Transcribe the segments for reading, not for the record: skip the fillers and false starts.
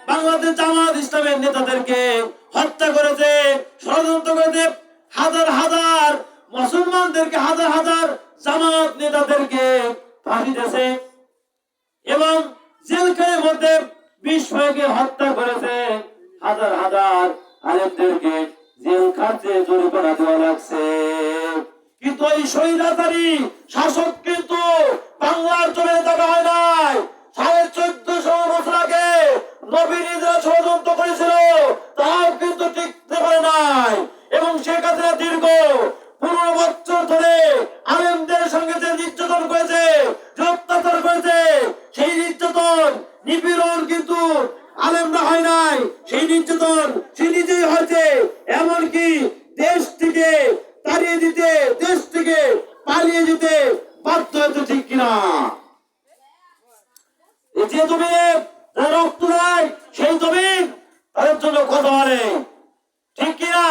বাংলাদেশ জামাত ইসলামের নেতাদেরকে হত্যা করেছে, ষড়যন্ত্র করেছে, হাজার হাজার মুসলমানদেরকে, হাজার হাজার জামাত নেতাদেরকে ফাঁসি দিয়েছে এবং জেলখানার মধ্যে বিস্ময়কে হত্যা করেছে, হাজার হাজার আলেমদেরকে জেল খাটতে জরিমানা দেওয়া লাগছে। কিন্তু এই স্বৈরাচারী শাসক কিন্তু বাংলার জমিনে থাকা হয় নাই। 1450 বছর আগে নবী নিজেরা ষড়যন্ত্র করেছিল, তাও কিন্তু টিকতে পারে নাই। এবং শেখ হাসিনা দীর্ঘ 15 বছর ধরে আলেমদের সঙ্গে যে নির্যাতন করেছে, যে অত্যাচার করেছে, সেই নির্যাতন নিপীড়ন কিন্তু আলেমরা হয় নাই, সেই নির্যাতন সে নিজেই হয়েছে। এমনকি দেশ থেকে তাড়িয়ে দিতে, দেশ থেকে পালিয়ে যেতে বাধ্য হয়েছে, ঠিক কিনা? যে জমিনে রক্ত দেয় সেই জমিন তাদের জন্য কথা বলে, ঠিক কিনা?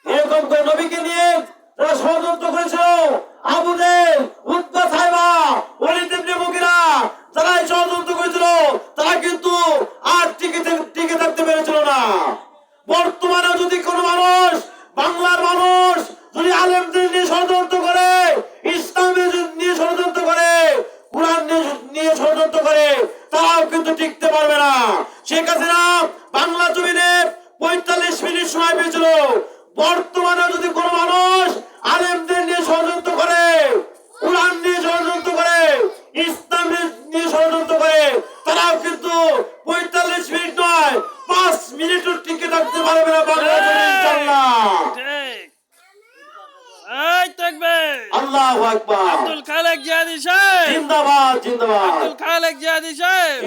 এরকম করে নবীকে নিয়ে তারা ষড়যন্ত্র করেছিল। আবু জেহেল, উতবা, সাইবা, ওয়ালিদ ইবনে মুগিরা যারা ষড়যন্ত্র করেছিল, তারা কিন্তু আর টিকে থাকতে পেরেছিল না। বর্তমানে যদি কোনো মানুষ, বাংলার মানুষ যদি আলেমদের নিয়ে ষড়যন্ত্র করে, ইসলামের নিয়ে ষড়যন্ত্র করে, কোরআন নিয়ে ষড়যন্ত্র করে, তারাও কিন্তু টিকতে পারবে না। শেখ হাসিনা বাংলা জমিনে 45 মিনিট সময় পেয়েছিল। বর্তমানে যদি কোনো মানুষ আলেমদের নিয়ে ষড়যন্ত্র করে, কোরআন নিয়ে ষড়যন্ত্র করে, ইসলাম নিয়ে ষড়যন্ত্র করে, তারাও কিন্তু 45 মিনিট নয়, 5 মিনিটও টিকে থাকতে পারবে না বাংলাদেশে, ইনশাআল্লাহ। আল্লাহু আকবার। আব্দুল খালেক জিয়াদি সাহেব জিন্দাবাদ, জিন্দাবাদ, আব্দুল খালেক জিয়াদি সাহেব।